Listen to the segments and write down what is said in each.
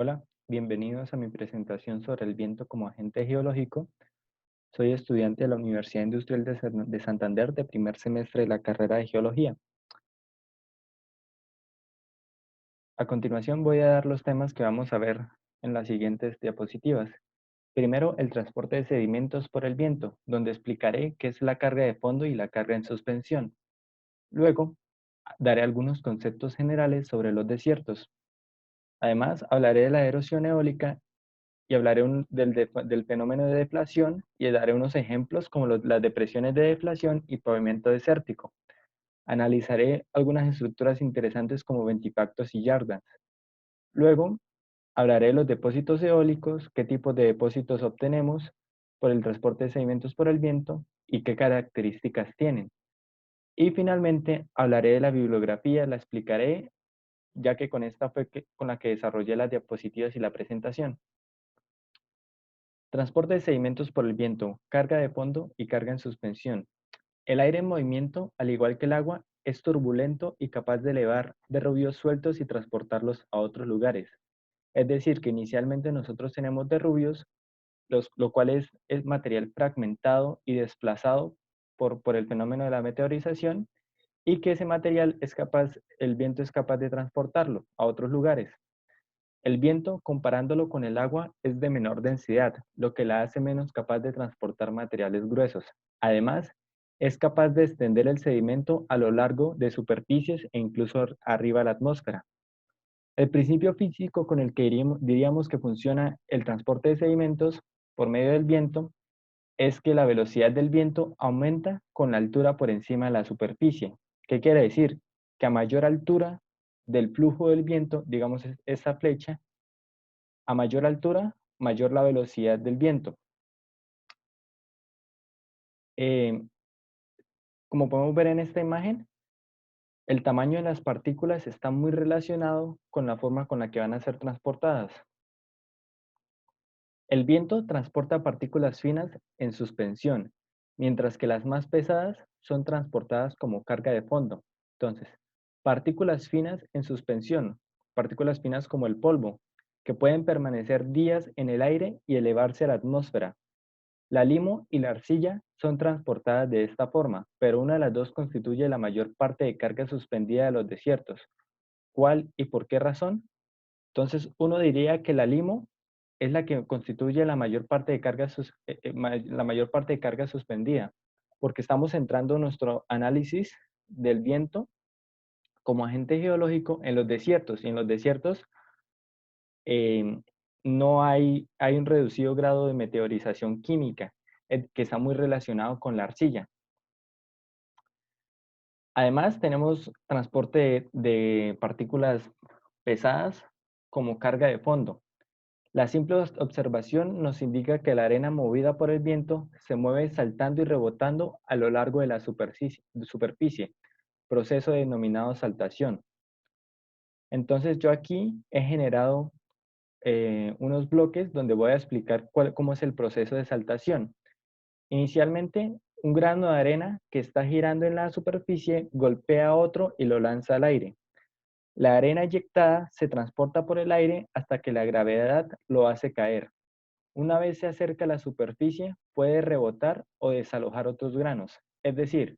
Hola, bienvenidos a mi presentación sobre el viento como agente geológico. Soy estudiante de la Universidad Industrial de Santander de primer semestre de la carrera de Geología. A continuación voy a dar los temas que vamos a ver en las siguientes diapositivas. Primero, el transporte de sedimentos por el viento, donde explicaré qué es la carga de fondo y la carga en suspensión. Luego, daré algunos conceptos generales sobre los desiertos. Además, hablaré de la erosión eólica y hablaré del fenómeno de deflación y daré unos ejemplos como las depresiones de deflación y pavimento desértico. Analizaré algunas estructuras interesantes como ventifactos y yardas. Luego, hablaré de los depósitos eólicos, qué tipos de depósitos obtenemos por el transporte de sedimentos por el viento y qué características tienen. Y finalmente, hablaré de la bibliografía, la explicaré, ya que con esta fue con la que desarrollé las diapositivas y la presentación. Transporte de sedimentos por el viento, carga de fondo y carga en suspensión. El aire en movimiento, al igual que el agua, es turbulento y capaz de elevar derrubios sueltos y transportarlos a otros lugares. Es decir, que inicialmente nosotros tenemos derrubios, lo cual es material fragmentado y desplazado por el fenómeno de la meteorización, y que ese material el viento es capaz de transportarlo a otros lugares. El viento, comparándolo con el agua, es de menor densidad, lo que la hace menos capaz de transportar materiales gruesos. Además, es capaz de extender el sedimento a lo largo de superficies e incluso arriba de la atmósfera. El principio físico con el que diríamos que funciona el transporte de sedimentos por medio del viento es que la velocidad del viento aumenta con la altura por encima de la superficie. ¿Qué quiere decir? Que a mayor altura del flujo del viento, digamos esta flecha, a mayor altura, mayor la velocidad del viento. Eh, Como podemos ver en esta imagen, el tamaño de las partículas está muy relacionado con la forma con la que van a ser transportadas. El viento transporta partículas finas en suspensión, mientras que las más pesadas son transportadas como carga de fondo. Entonces, partículas finas en suspensión, partículas finas como el polvo, que pueden permanecer días en el aire y elevarse a la atmósfera. La limo y la arcilla son transportadas de esta forma, pero una de las dos constituye la mayor parte de carga suspendida de los desiertos. ¿Cuál y por qué razón? Entonces, uno diría que la limo es la que constituye la mayor parte de la mayor parte de carga suspendida, porque estamos centrando nuestro análisis del viento como agente geológico en los desiertos, y en los desiertos eh, no hay un reducido grado de meteorización química, que está muy relacionado con la arcilla. Además, tenemos transporte de partículas pesadas como carga de fondo. La simple observación nos indica que la arena movida por el viento se mueve saltando y rebotando a lo largo de la superficie, proceso denominado saltación. Entonces yo aquí he generado unos bloques donde voy a explicar cómo es el proceso de saltación. Inicialmente, un grano de arena que está girando en la superficie golpea a otro y lo lanza al aire. La arena eyectada se transporta por el aire hasta que la gravedad lo hace caer. Una vez se acerca a la superficie, puede rebotar o desalojar otros granos. Es decir,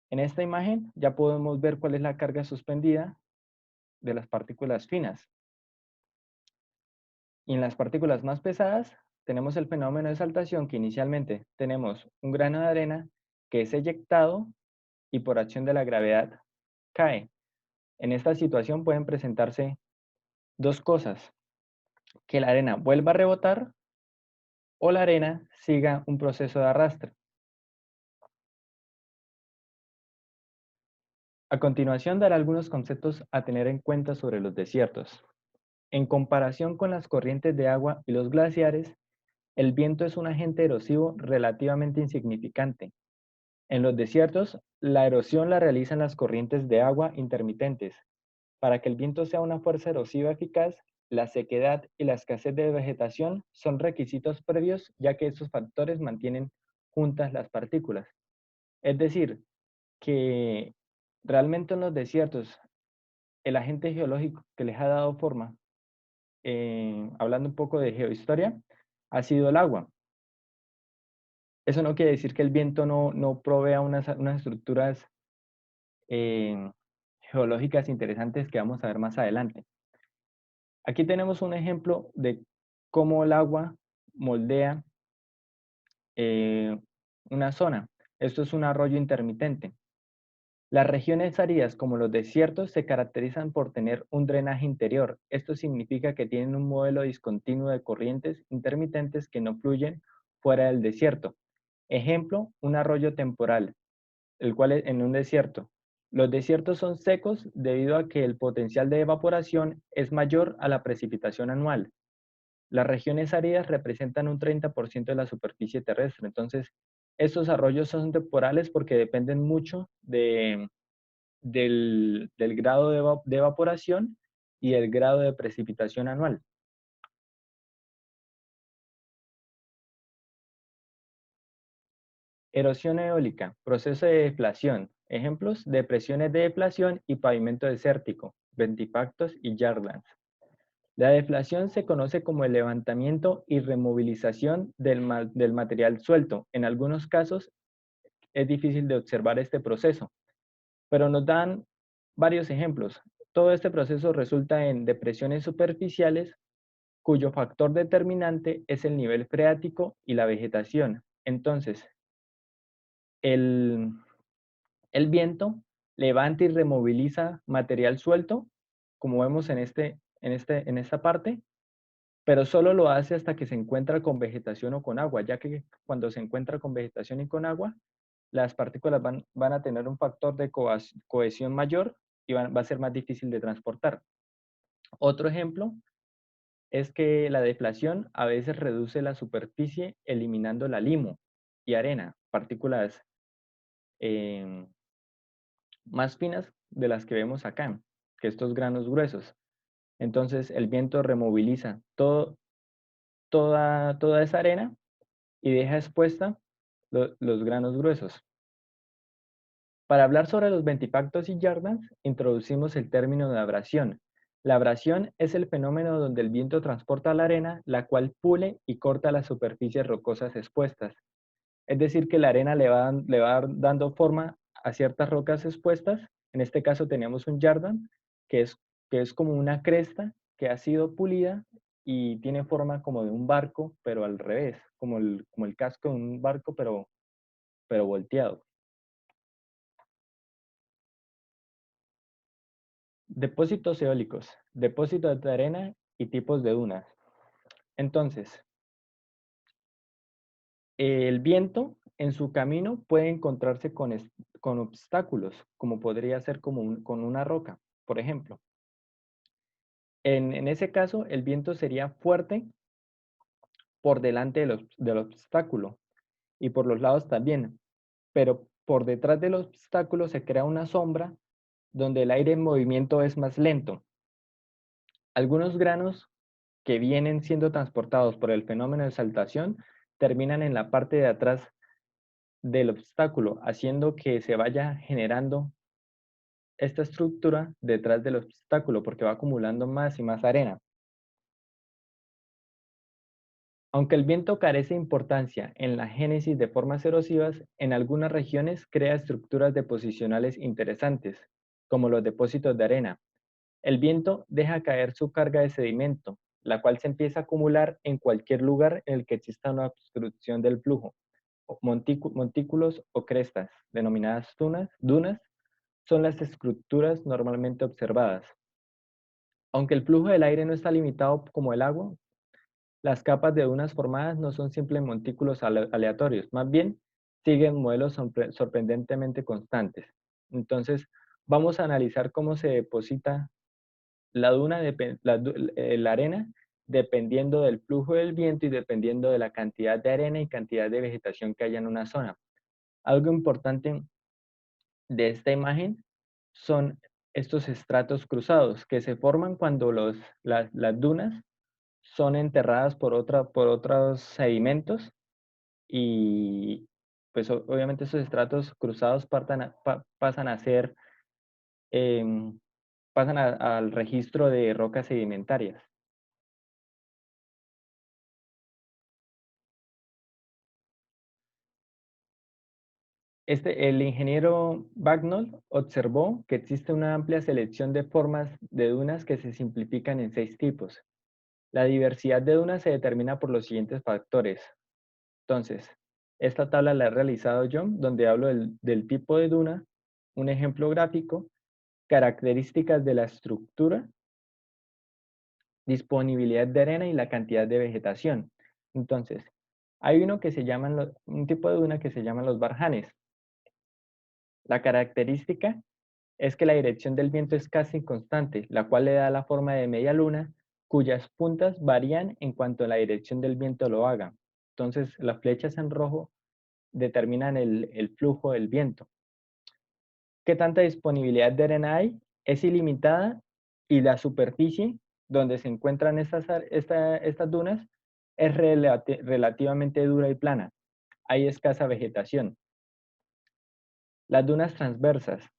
en esta imagen ya podemos ver cuál es la carga suspendida de las partículas finas. Y en las partículas más pesadas tenemos el fenómeno de saltación, que inicialmente tenemos un grano de arena que es eyectado y por acción de la gravedad cae. En esta situación pueden presentarse dos cosas: que la arena vuelva a rebotar o la arena siga un proceso de arrastre. A continuación daré algunos conceptos a tener en cuenta sobre los desiertos. En comparación con las corrientes de agua y los glaciares, el viento es un agente erosivo relativamente insignificante. En los desiertos, la erosión la realizan las corrientes de agua intermitentes. Para que el viento sea una fuerza erosiva eficaz, la sequedad y la escasez de vegetación son requisitos previos, ya que estos factores mantienen juntas las partículas. Es decir, que realmente en los desiertos el agente geológico que les ha dado forma hablando un poco de geohistoria, ha sido el agua. Eso no quiere decir que el viento no provea unas estructuras eh, geológicas interesantes que vamos a ver más adelante. Aquí tenemos un ejemplo de cómo el agua moldea una zona. Esto es un arroyo intermitente. Las regiones áridas, como los desiertos, se caracterizan por tener un drenaje interior. Esto significa que tienen un modelo discontinuo de corrientes intermitentes que no fluyen fuera del desierto. Ejemplo, un arroyo temporal, el cual es en un desierto. Los desiertos son secos debido a que el potencial de evaporación es mayor a la precipitación anual. Las regiones áridas representan un 30% de la superficie terrestre. Entonces, estos arroyos son temporales porque dependen mucho del grado de evaporación y el grado de precipitación anual. Erosión eólica, proceso de deflación. Ejemplos, depresiones de deflación y pavimento desértico, ventipactos y yardlands. La deflación se conoce como el levantamiento y removilización del material suelto. En algunos casos es difícil de observar este proceso, pero nos dan varios ejemplos. Todo este proceso resulta en depresiones superficiales cuyo factor determinante es el nivel freático y la vegetación. Entonces, el, el viento levanta y removiliza material suelto, como vemos en esta parte, pero solo lo hace hasta que se encuentra con vegetación o con agua, ya que cuando se encuentra con vegetación y con agua, las partículas van a tener un factor de cohesión mayor y va a ser más difícil de transportar. Otro ejemplo es que la deflación a veces reduce la superficie eliminando la limo y arena, partículas eh, más finas de las que vemos acá, que estos granos gruesos. Entonces el viento removiliza toda esa arena y deja expuesta los granos gruesos. Para hablar sobre los ventipactos y yardans, introducimos el término de abrasión. La abrasión es el fenómeno donde el viento transporta la arena, la cual pule y corta las superficies rocosas expuestas. Es decir, que la arena le va dando forma a ciertas rocas expuestas. En este caso tenemos un yardan, que es, que es como una cresta que ha sido pulida y tiene forma como de un barco, pero al revés, como el casco de un barco, pero volteado. Depósitos eólicos, depósitos de arena y tipos de dunas. Entonces, el viento en su camino puede encontrarse con obstáculos, como podría ser con una roca, por ejemplo. En ese caso, el viento sería fuerte por delante del obstáculo y por los lados también, pero por detrás del obstáculo se crea una sombra donde el aire en movimiento es más lento. Algunos granos que vienen siendo transportados por el fenómeno de saltación terminan en la parte de atrás del obstáculo, haciendo que se vaya generando esta estructura detrás del obstáculo porque va acumulando más y más arena. Aunque el viento carece de importancia en la génesis de formas erosivas, en algunas regiones crea estructuras deposicionales interesantes, como los depósitos de arena. El viento deja caer su carga de sedimento, la cual se empieza a acumular en cualquier lugar en el que exista una obstrucción del flujo. Montículos o crestas, denominadas dunas, son las estructuras normalmente observadas. Aunque el flujo del aire no está limitado como el agua, las capas de dunas formadas no son simples montículos aleatorios, más bien siguen modelos sorprendentemente constantes. Entonces, vamos a analizar cómo se deposita la duna, la arena, dependiendo del flujo del viento y dependiendo de la cantidad de arena y cantidad de vegetación que haya en una zona. Algo importante de esta imagen son estos estratos cruzados que se forman cuando las dunas son enterradas por otros sedimentos y pues obviamente esos estratos cruzados pasan a ser, em, al registro de rocas sedimentarias. El ingeniero Bagnall observó que existe una amplia selección de formas de dunas que se simplifican en 6 tipos. La diversidad de dunas se determina por los siguientes factores. Entonces, esta tabla la he realizado yo, donde hablo del tipo de duna, un ejemplo gráfico, características de la estructura, disponibilidad de arena y la cantidad de vegetación. Entonces, hay un tipo de duna que se llaman los barjanes. La característica es que la dirección del viento es casi constante, la cual le da la forma de media luna, cuyas puntas varían en cuanto a la dirección del viento lo haga. Entonces, las flechas en rojo determinan el flujo del viento. ¿Qué tanta disponibilidad de arena hay? Es ilimitada y la superficie donde se encuentran estas dunas es relativamente dura y plana. Hay escasa vegetación. Las dunas transversas.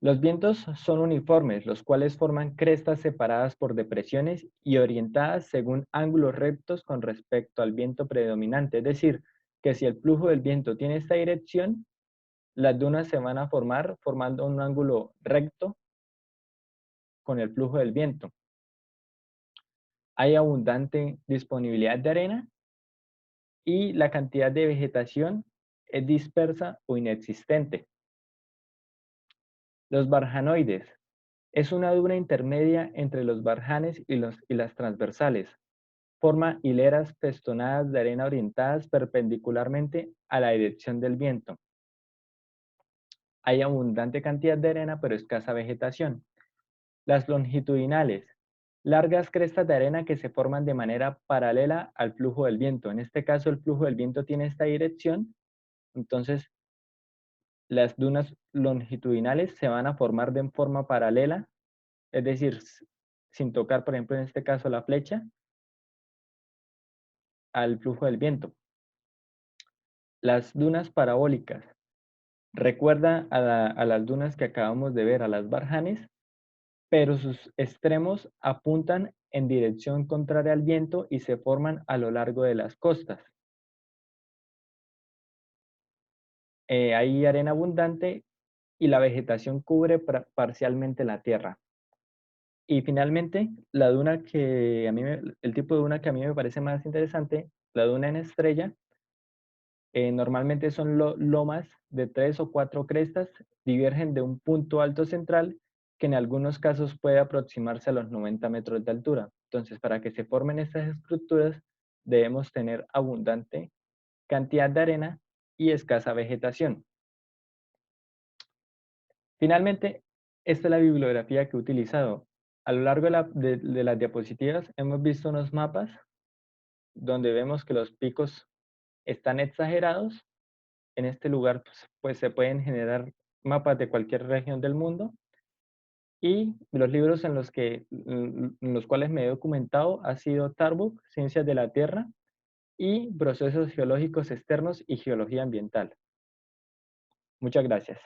Los vientos son uniformes, los cuales forman crestas separadas por depresiones y orientadas según ángulos rectos con respecto al viento predominante. Es decir, que si el flujo del viento tiene esta dirección, las dunas se van a formar formando un ángulo recto con el flujo del viento. Hay abundante disponibilidad de arena y la cantidad de vegetación es dispersa o inexistente. Los barjanoides. Es una duna intermedia entre los barjanes y las transversales. Forma hileras festonadas de arena orientadas perpendicularmente a la dirección del viento. Hay abundante cantidad de arena, pero escasa vegetación. Las longitudinales. Largas crestas de arena que se forman de manera paralela al flujo del viento. En este caso, el flujo del viento tiene esta dirección, entonces las dunas longitudinales se van a formar de forma paralela, es decir, sin tocar, por ejemplo, en este caso la flecha, al flujo del viento. Las dunas parabólicas. Recuerda a las dunas que acabamos de ver, a las barjanes, pero sus extremos apuntan en dirección contraria al viento y se forman a lo largo de las costas. Hay arena abundante y la vegetación cubre parcialmente la tierra. Y finalmente, la duna el tipo de duna que a mí me parece más interesante, la duna en estrella, normalmente son lomas de 3 o 4 crestas, divergen de un punto alto central que en algunos casos puede aproximarse a los 90 metros de altura. Entonces, para que se formen estas estructuras, debemos tener abundante cantidad de arena y escasa vegetación. Finalmente, esta es la bibliografía que he utilizado. A lo largo de las diapositivas hemos visto unos mapas donde vemos que los picos están exagerados. En este lugar pues se pueden generar mapas de cualquier región del mundo, y los libros en los cuales me he documentado ha sido Tarbuk, Ciencias de la Tierra, y Procesos Geológicos Externos y Geología Ambiental. Muchas gracias.